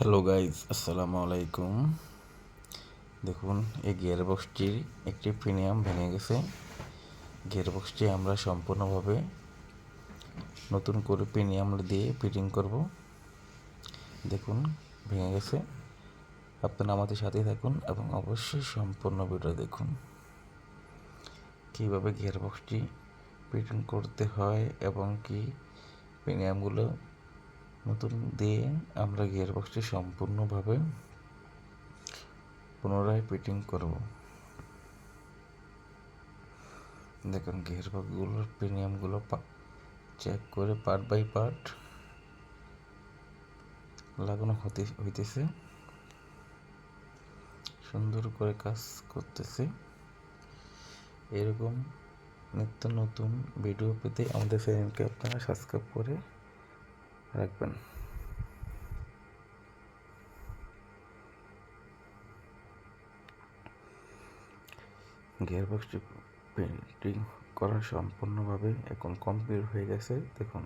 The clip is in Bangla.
হ্যালো গাইজ, আসসালামু আলাইকুম। দেখুন, এই গিয়ারবক্সটির একটি প্রিমিয়াম ভেঙে গেছে। গিয়ারবক্সটি আমরা সম্পূর্ণভাবে নতুন করে প্রিমিয়াম দিয়ে ফিটিং করব। দেখুন, ভেঙে গেছে। আপনারা আমাদের সাথেই থাকুন এবং অবশ্যই সম্পূর্ণ ভিডিও দেখুন কীভাবে গিয়ারবক্সটি ফিটিং করতে হয় এবং কি প্রিমিয়ামগুলো নতুন দিয়ে আমরা গিয়ারবক্সটি সম্পূর্ণভাবে পুনরায় ফিটিং করব। দেখুন, গিয়ারবক্সগুলোর প্রিমিয়ামগুলো চেক করে পার্ট বাই পার্ট লাগানো হইতেছে, সুন্দর করে কাজ করতেছে। এরকম নিত্য নতুন ভিডিও পেতে আমাদের চ্যানেলকে আপনারা সাবস্ক্রাইব করে রাখবেন। গিয়ারবক্সটি পেন্টিং করা সম্পূর্ণভাবে এখন কমপ্লিট হয়ে গেছে। দেখুন।